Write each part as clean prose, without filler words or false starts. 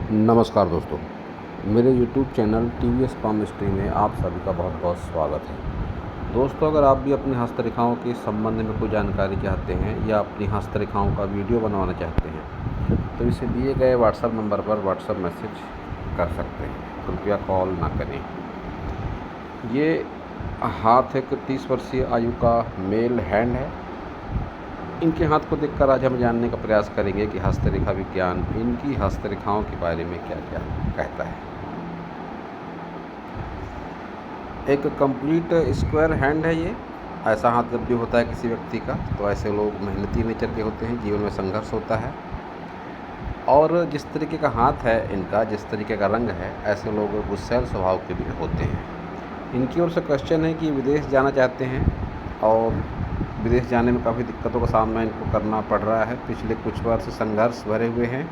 नमस्कार दोस्तों, मेरे YouTube channel TVS palm mystery में आप सभी का बहुत बहुत स्वागत है। दोस्तों, अगर आप भी अपनी हस्तरेखाओं के संबंध में कोई जानकारी चाहते हैं या अपनी हस्तरेखाओं का वीडियो बनवाना चाहते हैं तो इसे दिए गए व्हाट्सएप नंबर पर व्हाट्सएप मैसेज कर सकते हैं, कृपया कॉल ना करें। ये हाथ एक 30 वर्षीय आयु का मेल हैंड है। इनके हाथ को देखकर आज हम जानने का प्रयास करेंगे कि हस्तरेखा विज्ञान इनकी हस्तरेखाओं के बारे में क्या क्या कहता है। एक कंप्लीट स्क्वायर हैंड है ये। ऐसा हाथ जब भी होता है किसी व्यक्ति का तो ऐसे लोग मेहनती नेचर के होते हैं, जीवन में संघर्ष होता है। और जिस तरीके का हाथ है इनका, जिस तरीके का रंग है, ऐसे लोग गुस्सैल स्वभाव के भी होते हैं। इनकी ओर से क्वेश्चन है कि विदेश जाना चाहते हैं और विदेश जाने में काफ़ी दिक्कतों का सामना इनको करना पड़ रहा है। पिछले कुछ वर्ष संघर्ष भरे हुए हैं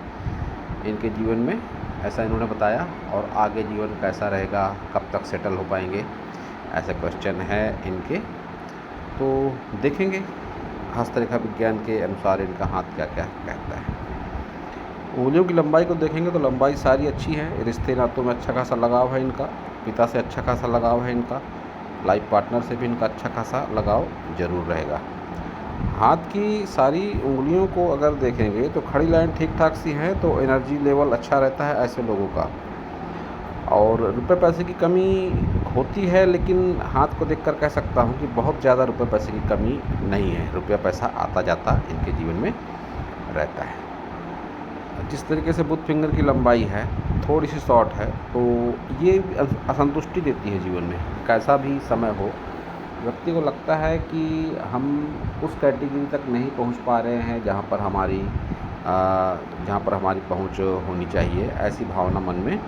इनके जीवन में, ऐसा इन्होंने बताया। और आगे जीवन कैसा रहेगा, कब तक सेटल हो पाएंगे, ऐसे क्वेश्चन है इनके। तो देखेंगे हस्तरेखा विज्ञान के अनुसार इनका हाथ क्या क्या कहता है। उंगलियों की लंबाई को देखेंगे तो लंबाई सारी अच्छी है। रिश्ते नातों में अच्छा खासा लगाव है इनका, पिता से अच्छा खासा लगाव है इनका, लाइफ पार्टनर से भी इनका अच्छा खासा लगाव जरूर रहेगा। हाथ की सारी उंगलियों को अगर देखेंगे तो खड़ी लाइन ठीक ठाक सी है, तो एनर्जी लेवल अच्छा रहता है ऐसे लोगों का। और रुपए पैसे की कमी होती है, लेकिन हाथ को देखकर कह सकता हूँ कि बहुत ज़्यादा रुपए पैसे की कमी नहीं है। रुपया पैसा आता जाता इनके जीवन में रहता है। जिस तरीके से बुध फिंगर की लंबाई है, थोड़ी सी शॉर्ट है, तो ये असंतुष्टि देती है जीवन में। कैसा भी समय हो, व्यक्ति को लगता है कि हम उस कैटेगरी तक नहीं पहुंच पा रहे हैं जहां पर हमारी पहुंच होनी चाहिए। ऐसी भावना मन में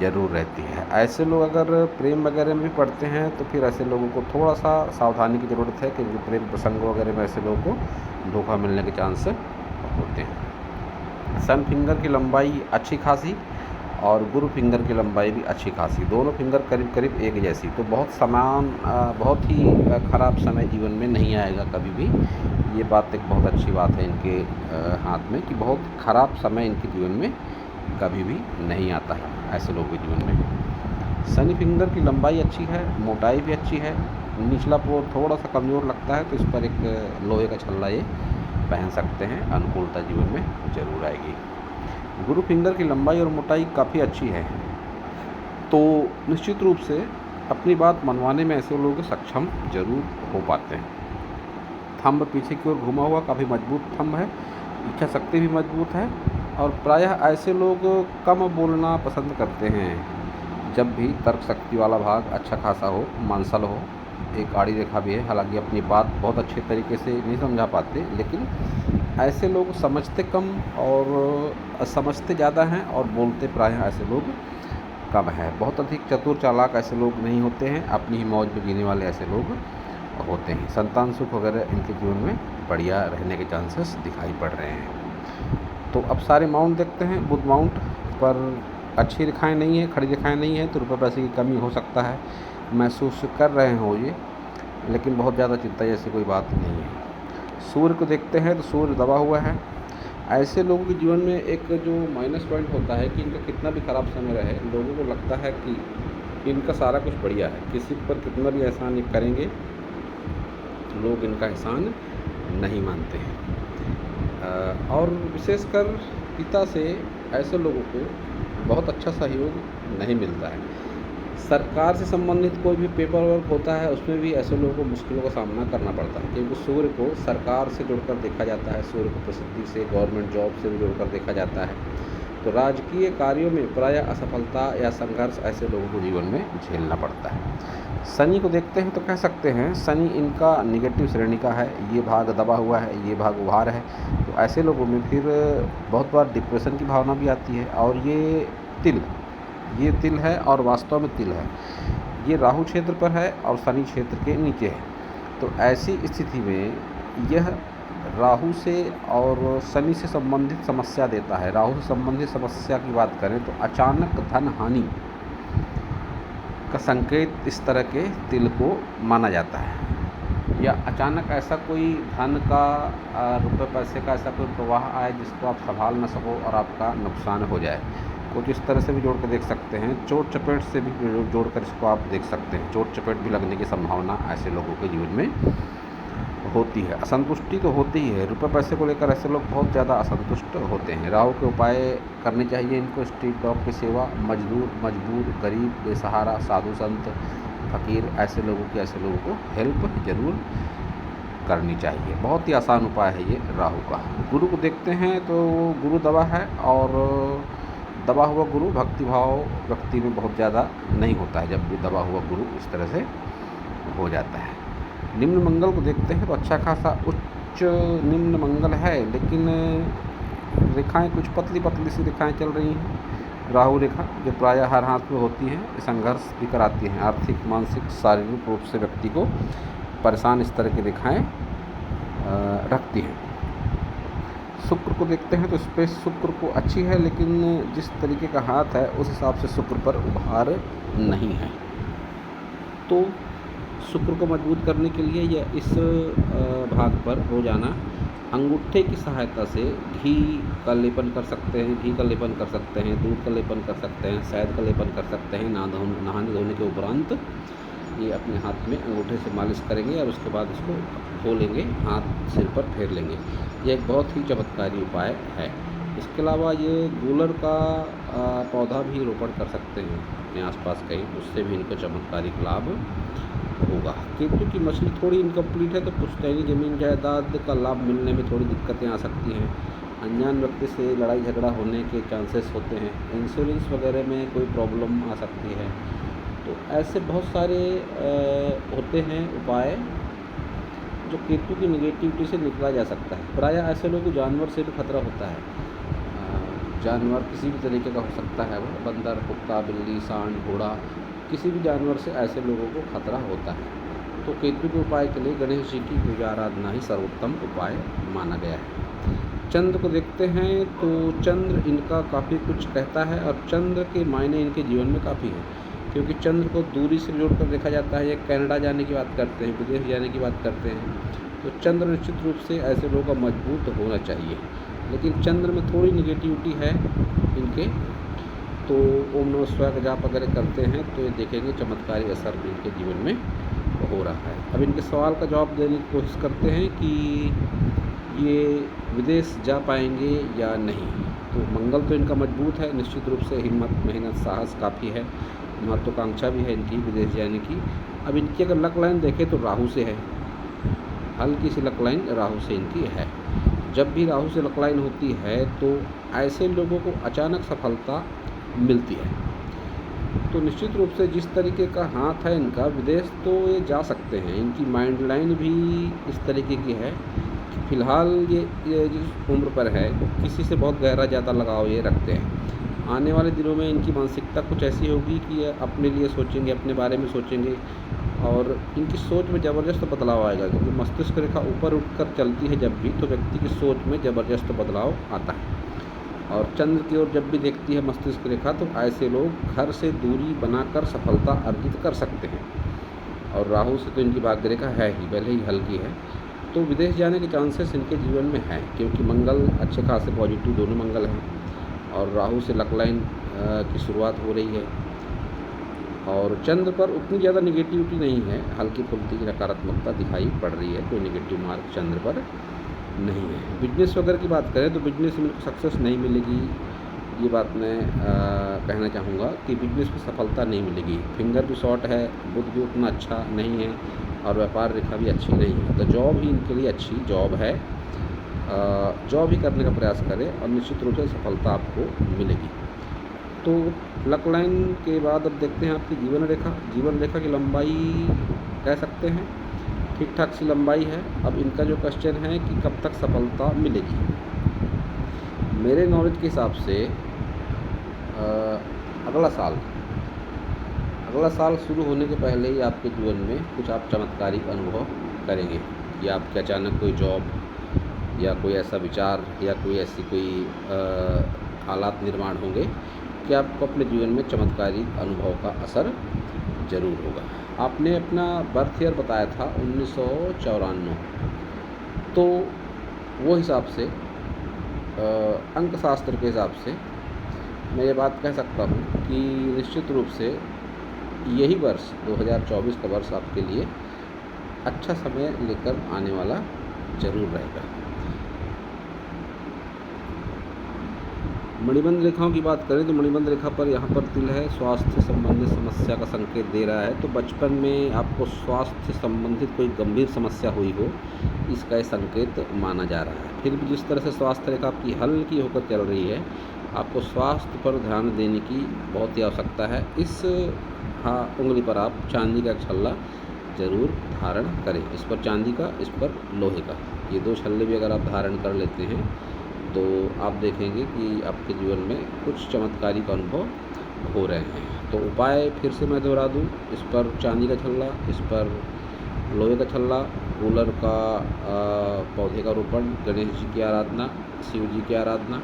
ज़रूर रहती है। ऐसे लोग अगर प्रेम वगैरह में भी पड़ते हैं तो फिर ऐसे लोगों को थोड़ा सा सावधानी की ज़रूरत है, क्योंकि प्रेम प्रसंग वगैरह में ऐसे लोगों को धोखा मिलने के चांस होते हैं। सन फिंगर की लंबाई अच्छी खासी और गुरु फिंगर की लंबाई भी अच्छी खासी, दोनों फिंगर करीब करीब एक जैसी। तो बहुत ही ख़राब समय जीवन में नहीं आएगा कभी भी। ये बात एक बहुत अच्छी बात है इनके हाथ में, कि बहुत ख़राब समय इनके जीवन में कभी भी नहीं आता है ऐसे लोगों के जीवन में। शनि फिंगर की लंबाई अच्छी है, मोटाई भी अच्छी है। निचला पोर थोड़ा सा कमज़ोर लगता है, तो इस पर एक लोहे का छल्ला ये पहन सकते हैं, अनुकूलता जीवन में ज़रूर आएगी। गुरु फिंगर की लंबाई और मोटाई काफ़ी अच्छी है, तो निश्चित रूप से अपनी बात मनवाने में ऐसे लोग सक्षम जरूर हो पाते हैं। थंब पीछे की ओर घुमा हुआ काफ़ी मजबूत थंब है, इच्छा शक्ति भी मजबूत है। और प्रायः ऐसे लोग कम बोलना पसंद करते हैं। जब भी तर्क शक्ति वाला भाग अच्छा खासा हो, मांसल हो। एक आड़ी रेखा भी है, हालांकि अपनी बात बहुत अच्छे तरीके से नहीं समझा पाते, लेकिन ऐसे लोग समझते कम और समझते ज़्यादा हैं और बोलते प्रायः ऐसे लोग कम है। बहुत अधिक चतुर चालाक ऐसे लोग नहीं होते हैं, अपनी ही मौज में जीने वाले ऐसे लोग होते हैं। संतान सुख वगैरह इनके जीवन में बढ़िया रहने के चांसेस दिखाई पड़ रहे हैं। तो अब सारे माउंट देखते हैं। बुध माउंट पर अच्छी रेखाएं नहीं है, खड़ी रेखाएं नहीं है, तो रुपये पैसे की कमी हो सकता है, महसूस कर रहे हो ये, लेकिन बहुत ज़्यादा चिंता जैसी कोई बात नहीं है। सूर्य को देखते हैं तो सूर्य दबा हुआ है। ऐसे लोगों के जीवन में एक जो माइनस पॉइंट होता है कि इनका कितना भी खराब समय रहे, लोगों को लगता है कि इनका सारा कुछ बढ़िया है। किसी पर कितना भी एहसान ये करेंगे, लोग इनका एहसान नहीं मानते हैं। और विशेषकर पिता से ऐसे लोगों को बहुत अच्छा सहयोग नहीं मिलता है। सरकार से संबंधित कोई भी पेपर वर्क होता है, उसमें भी ऐसे लोगों को मुश्किलों का सामना करना पड़ता है, क्योंकि सूर्य को सरकार से जुड़कर देखा जाता है, सूर्य को प्रसिद्धि से, गवर्नमेंट जॉब से भी जुड़कर देखा जाता है। तो राजकीय कार्यों में प्रायः असफलता या संघर्ष ऐसे लोगों को जीवन में झेलना पड़ता है। शनि को देखते हैं तो कह सकते हैं शनि इनका निगेटिव श्रेणी का है, ये भाग दबा हुआ है, ये भाग उभार है। तो ऐसे लोगों में फिर बहुत बार डिप्रेशन की भावना भी आती है। और ये तिल है और वास्तव में तिल है, ये राहु क्षेत्र पर है और शनि क्षेत्र के नीचे है। तो ऐसी स्थिति में यह राहु से और शनि से संबंधित समस्या देता है। राहु से संबंधित समस्या की बात करें तो अचानक धन हानि का संकेत इस तरह के तिल को माना जाता है। या अचानक ऐसा कोई धन का रुपए पैसे का ऐसा कोई प्रवाह आए जिसको आप संभाल ना सको और आपका नुकसान हो जाए। कुछ इस तरह से भी जोड़ कर देख सकते हैं। चोट चपेट से भी जोड़ कर इसको आप देख सकते हैं। चोट चपेट भी लगने की संभावना ऐसे लोगों के जीवन में होती है। असंतुष्टि तो होती ही है, रुपए पैसे को लेकर ऐसे लोग बहुत ज़्यादा असंतुष्ट होते हैं। राहु के उपाय करने चाहिए इनको। स्ट्रीट डॉग की सेवा, मजबूर, गरीब, बेसहारा, साधु संत, फ़कीर, ऐसे लोगों को हेल्प ज़रूर करनी चाहिए। बहुत ही आसान उपाय है ये राहु का। गुरु को देखते हैं तो गुरु दवा है, और दबा हुआ गुरु भक्तिभाव व्यक्ति में बहुत ज़्यादा नहीं होता है जब भी दबा हुआ गुरु इस तरह से हो जाता है। निम्न मंगल को देखते हैं तो अच्छा खासा उच्च निम्न मंगल है, लेकिन रेखाएं कुछ पतली पतली सी रेखाएं चल रही हैं। राहु रेखा जो प्रायः हर हाथ में होती हैं, संघर्ष भी कराती हैं। आर्थिक, मानसिक, शारीरिक रूप से व्यक्ति को परेशान इस तरह की रेखाएं रखती हैं। शुक्र को देखते हैं तो स्पेस शुक्र को अच्छी है, लेकिन जिस तरीके का हाथ है उस हिसाब से शुक्र पर उभार नहीं है। तो शुक्र को मजबूत करने के लिए या इस भाग पर रोजाना अंगूठे की सहायता से घी का लेपन कर सकते हैं। घी का लेपन कर सकते हैं, दूध का लेपन कर सकते हैं, शहद का लेपन कर सकते हैं। नहाने धोने के उपरांत ये अपने हाथ में अंगूठे से मालिश करेंगे और उसके बाद इसको धो लेंगे, हाथ सिर पर फेर लेंगे। यह एक बहुत ही चमत्कारी उपाय है। इसके अलावा ये गूलर का पौधा भी रोपण कर सकते हैं अपने आसपास कहीं, उससे भी इनको चमत्कारिक लाभ होगा। केतु की मछली थोड़ी इनकम्प्लीट है, तो पुश्तैनी ज़मीन जायदाद का लाभ मिलने में थोड़ी दिक्कतें आ सकती हैं। अनजान व्यक्ति से लड़ाई झगड़ा होने के चांसेस होते हैं। इंश्योरेंस वगैरह में कोई प्रॉब्लम आ सकती है। तो ऐसे बहुत सारे होते हैं उपाय जो केतु की नेगेटिविटी से निकला जा सकता है। प्रायः ऐसे लोगों को जानवर से भी खतरा होता है। जानवर किसी भी तरीके का हो सकता है, वो बंदर, कुत्ता, बिल्ली, सांड, घोड़ा, किसी भी जानवर से ऐसे लोगों को खतरा होता है। तो केतु के उपाय के लिए गणेश जी की पूजा आराधना ही सर्वोत्तम उपाय माना गया है। चंद्र को देखते हैं तो चंद्र इनका काफ़ी कुछ कहता है, और चंद्र के मायने इनके जीवन में काफ़ी है, क्योंकि चंद्र को दूरी से जोड़कर देखा जाता है। ये कनाडा जाने की बात करते हैं, विदेश जाने की बात करते हैं। तो चंद्र निश्चित रूप से ऐसे लोगों का मजबूत होना चाहिए, लेकिन चंद्र में थोड़ी निगेटिविटी है इनके। तो ओम नमः शिवाय का जाप वगैरह करते हैं तो ये देखेंगे चमत्कारी असर इनके जीवन में हो रहा है। अब इनके सवाल का जवाब देने की कोशिश करते हैं कि ये विदेश जा पाएंगे या नहीं। तो मंगल तो इनका मजबूत है, निश्चित रूप से हिम्मत, मेहनत, साहस काफ़ी है, महत्वाकांक्षा भी है इनकी विदेश जाने की। अब इनकी अगर लक लाइन देखें तो राहु से है, हल्की सी लक लाइन राहु से इनकी है। जब भी राहु से लक लाइन होती है तो ऐसे लोगों को अचानक सफलता मिलती है। तो निश्चित रूप से जिस तरीके का हाथ है इनका, विदेश तो ये जा सकते हैं। इनकी माइंड लाइन भी इस तरीके की है कि फ़िलहाल ये जिस उम्र पर है किसी से बहुत गहरा ज़्यादा लगाव ये रखते हैं। आने वाले दिनों में इनकी मानसिकता कुछ ऐसी होगी कि ये अपने लिए सोचेंगे, अपने बारे में सोचेंगे, और इनकी सोच में ज़बरदस्त बदलाव आएगा। क्योंकि मस्तिष्क रेखा ऊपर उठकर चलती है जब भी, तो व्यक्ति की सोच में ज़बरदस्त बदलाव आता है। और चंद्र की ओर जब भी देखती है मस्तिष्क रेखा, तो ऐसे लोग घर से दूरी बनाकर सफलता अर्जित कर सकते हैं। और राहु से तो इनकी भाग्य रेखा है ही, भले ही हल्की है, तो विदेश जाने के चांसेस इनके जीवन में हैं, क्योंकि मंगल अच्छे खासे पॉजिटिव दोनों मंगल हैं, और राहु से लक लाइन की शुरुआत हो रही है। और चंद्र पर उतनी ज़्यादा निगेटिविटी नहीं है, हल्की फुल्की नकारात्मकता दिखाई पड़ रही है, कोई निगेटिव मार्क चंद्र पर नहीं है। बिजनेस वगैरह की बात करें तो बिजनेस में सक्सेस नहीं मिलेगी, ये बात मैं कहना चाहूँगा कि बिजनेस में सफलता नहीं मिलेगी। फिंगर भी शॉर्ट है, बुध भी उतना अच्छा नहीं है, और व्यापार रेखा भी अच्छी नहीं है। तो जॉब ही इनके लिए अच्छी जॉब है, जॉब ही करने का प्रयास करें और निश्चित रूप से सफलता आपको मिलेगी। तो लक लाइन के बाद अब देखते हैं आपकी जीवन रेखा। जीवन रेखा की लंबाई कह सकते हैं ठीक ठाक सी लंबाई है। अब इनका जो क्वेश्चन है कि कब तक सफलता मिलेगी, मेरे नॉलेज के हिसाब से अगला साल शुरू होने के पहले ही आपके जीवन में कुछ आप चमत्कारिक अनुभव करेंगे, या आपके अचानक कोई जॉब या कोई ऐसा विचार या कोई ऐसी कोई हालात निर्माण होंगे कि आपको अपने जीवन में चमत्कारिक अनुभव का असर ज़रूर होगा। आपने अपना बर्थ ईयर बताया था 1994, तो वो हिसाब से अंक शास्त्र के हिसाब से मैं ये बात कह सकता हूँ कि निश्चित रूप से यही वर्ष 2024 का वर्ष आपके लिए अच्छा समय लेकर आने वाला ज़रूर रहेगा। मणिबंध रेखाओं की बात करें तो मणिबंध रेखा पर यहाँ पर तिल है, स्वास्थ्य संबंधित समस्या का संकेत दे रहा है। तो बचपन में आपको स्वास्थ्य संबंधित कोई गंभीर समस्या हुई हो, इसका ये संकेत माना जा रहा है। फिर भी जिस तरह से स्वास्थ्य रेखा आपकी हल्की होकर चल रही है, आपको स्वास्थ्य पर ध्यान देने की बहुत ही आवश्यकता है। इस उंगली पर आप चांदी का एक छल्ला ज़रूर धारण करें। इस पर चांदी का, इस पर लोहे का, ये 2 छल्ले भी अगर आप धारण कर लेते हैं तो आप देखेंगे कि आपके जीवन में कुछ चमत्कारिक अनुभव हो रहे हैं। तो उपाय फिर से मैं दोहरा दूँ, इस पर चांदी का छल्ला, इस पर लोहे का छल्ला, कूलर का पौधे का रोपण, गणेश जी की आराधना, शिव जी की आराधना,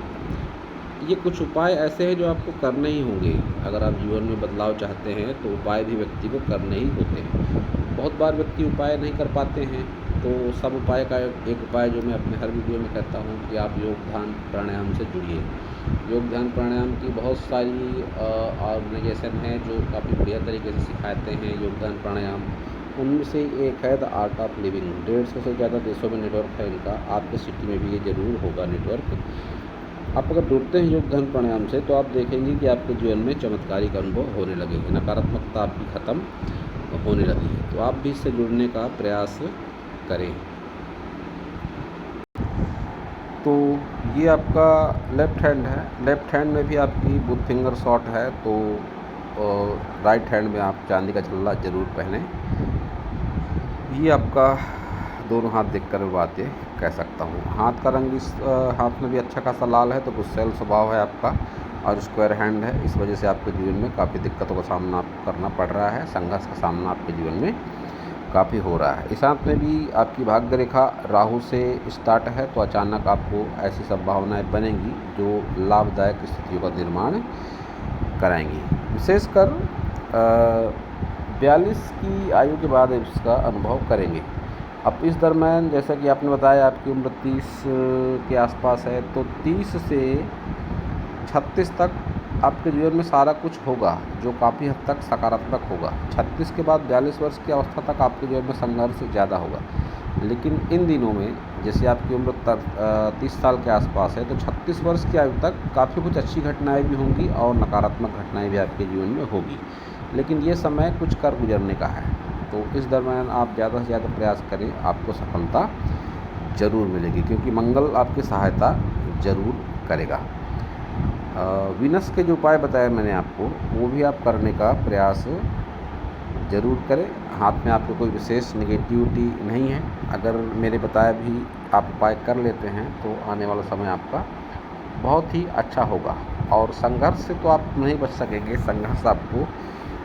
ये कुछ उपाय ऐसे हैं जो आपको करने ही होंगे। अगर आप जीवन में बदलाव चाहते हैं तो उपाय भी व्यक्ति को करने ही होते हैं। बहुत बार व्यक्ति उपाय नहीं कर पाते हैं, तो सब उपाय का एक उपाय जो मैं अपने हर वीडियो में कहता हूँ कि आप योग ध्यान प्राणायाम से जुड़िए। योग ध्यान प्राणायाम की बहुत सारी ऑर्गेनाइजेशन हैं जो काफ़ी बढ़िया तरीके से सिखाते हैं योग ध्यान प्राणायाम। उनमें से एक है द आर्ट ऑफ लिविंग। 150 से ज़्यादा देशों में नेटवर्क है इनका। आपके सिटी में भी ये ज़रूर होगा नेटवर्क। आप अगर जुड़ते हैं योग ध्यान प्राणायाम से तो आप देखेंगे कि आपके जीवन में चमत्कारिक अनुभव होने लगे हैं, नकारात्मकता आपकी ख़त्म होने लगी है। तो आप भी इससे जुड़ने का प्रयास करें। तो ये आपका लेफ़्ट हैंड है। लेफ़्ट हैंड में भी आपकी बुध फिंगर शॉट है, तो राइट हैंड में आप चांदी का छल्ला ज़रूर पहनें। ये आपका दोनों हाथ देखकर मैं बात ये कह सकता हूँ। हाथ का रंग इस हाथ में भी अच्छा खासा लाल है, तो गुस्सैल स्वभाव है आपका और स्क्वायर हैंड है। इस वजह से आपके जीवन में काफ़ी दिक्कतों का सामना करना पड़ रहा है, संघर्ष का सामना आपके जीवन में काफ़ी हो रहा है। इस हाथ में भी आपकी भाग्य रेखा राहु से स्टार्ट है, तो अचानक आपको ऐसी संभावनाएं बनेंगी जो लाभदायक स्थितियों का निर्माण कराएंगी। विशेषकर 42 की आयु के बाद इसका अनुभव करेंगे। अब इस दरम्यान जैसा कि आपने बताया आपकी उम्र 30 के आसपास है, तो 30 से 36 तक आपके जीवन में सारा कुछ होगा जो काफ़ी हद तक सकारात्मक होगा। 36 के बाद 42 वर्ष की अवस्था तक आपके जीवन में संघर्ष ज़्यादा होगा, लेकिन इन दिनों में जैसे आपकी उम्र 30 साल के आसपास है, तो 36 वर्ष की आयु तक काफ़ी कुछ अच्छी घटनाएं भी होंगी और नकारात्मक घटनाएं भी आपके जीवन में होगी, लेकिन ये समय कुछ कर गुजरने का है। तो इस दरम्यान आप ज़्यादा से ज़्यादा प्रयास करें, आपको सफलता ज़रूर मिलेगी, क्योंकि मंगल आपकी सहायता ज़रूर करेगा। वीनस के जो उपाय बताए मैंने आपको, वो भी आप करने का प्रयास ज़रूर करें। हाथ में आपको कोई विशेष नेगेटिविटी नहीं है। अगर मेरे बताए भी आप उपाय कर लेते हैं तो आने वाला समय आपका बहुत ही अच्छा होगा। और संघर्ष से तो आप नहीं बच सकेंगे, संघर्ष आपको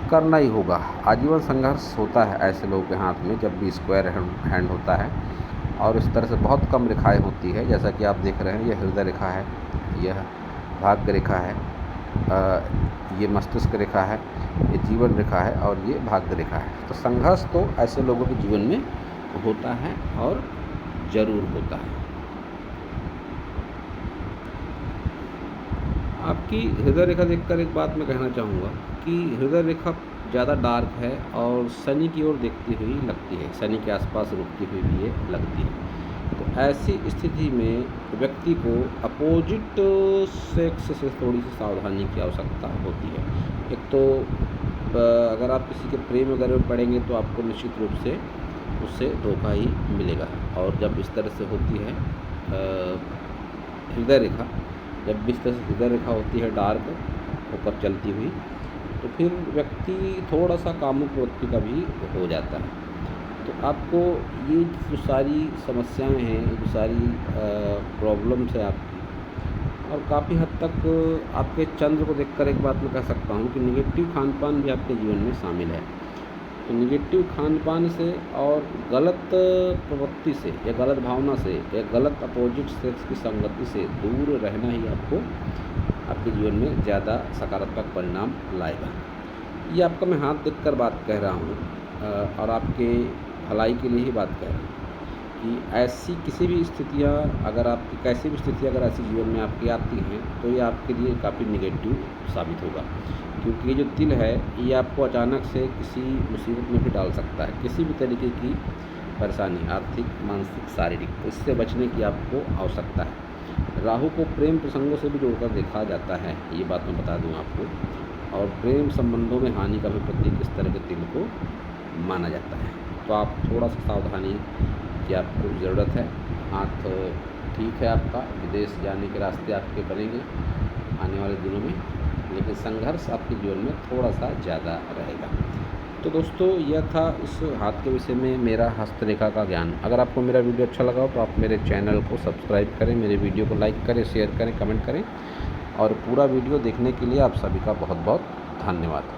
करना ही होगा। आजीवन संघर्ष होता है ऐसे लोगों के हाथ में जब भी स्क्वायर हैंड होता है, और इस तरह से बहुत कम रेखाएं होती है। जैसा कि आप देख रहे हैं, यह हृदय रेखा है, यह भाग्य रेखा है, ये मस्तिष्क रेखा है, ये जीवन रेखा है और ये भाग्य रेखा है। तो संघर्ष तो ऐसे लोगों के जीवन में होता है और ज़रूर होता है। आपकी हृदय रेखा देखकर एक बात मैं कहना चाहूँगा कि हृदय रेखा ज़्यादा डार्क है और शनि की ओर देखती हुई लगती है, शनि के आसपास रुकती हुई भी ये लगती है। तो ऐसी स्थिति में व्यक्ति को अपोजिट सेक्स से थोड़ी सी सावधानी की आवश्यकता होती है। एक तो अगर आप किसी के प्रेम वगैरह में पड़ेंगे तो आपको निश्चित रूप से उससे धोखा ही मिलेगा। और जब इस तरह से होती है हृदय रेखा, जब भी इस तरह से हृदय रेखा होती है डार्क होकर चलती हुई, तो फिर व्यक्ति थोड़ा सा कामुक प्रवृत्ति का भी हो जाता है। तो आपको ये जो सारी समस्याएं हैं, जो सारी प्रॉब्लम्स है आपकी, और काफ़ी हद तक आपके चंद्र को देखकर एक बात मैं कह सकता हूँ कि निगेटिव खान पान भी आपके जीवन में शामिल है। तो निगेटिव खान पान से और गलत प्रवृत्ति से या गलत भावना से या गलत अपोजिट सेक्स की संगति से दूर रहना ही आपको आपके जीवन में ज़्यादा सकारात्मक परिणाम लाएगा। ये आपका मैं हाथ देखकर बात कह रहा हूँ और आपके भलाई के लिए ही बात कह रहा हूँ कि ऐसी किसी भी स्थितियाँ अगर आपकी कैसी भी स्थिति अगर ऐसी जीवन में आपकी आती हैं तो ये आपके लिए काफ़ी नेगेटिव साबित होगा, क्योंकि ये जो तिल है ये आपको अचानक से किसी मुसीबत में भी डाल सकता है, किसी भी तरीके की परेशानी आर्थिक, मानसिक, शारीरिक, तो इससे बचने की आपको आवश्यकता है। राहु को प्रेम प्रसंगों से भी जोड़कर देखा जाता है, ये बात मैं बता दूँ आपको, और प्रेम संबंधों में हानि का भी प्रतीक इस तरह के तिल को माना जाता है। तो आप थोड़ा सा सावधानी की आपको ज़रूरत है। हाथ ठीक है आपका, विदेश जाने के रास्ते आपके बनेंगे आने वाले दिनों में, लेकिन संघर्ष आपके जीवन में थोड़ा सा ज़्यादा रहेगा। तो दोस्तों यह था इस हाथ के विषय में मेरा हस्तरेखा का ज्ञान। अगर आपको मेरा वीडियो अच्छा लगा हो तो आप मेरे चैनल को सब्सक्राइब करें, मेरे वीडियो को लाइक करें, शेयर करें, कमेंट करें, और पूरा वीडियो देखने के लिए आप सभी का बहुत बहुत धन्यवाद।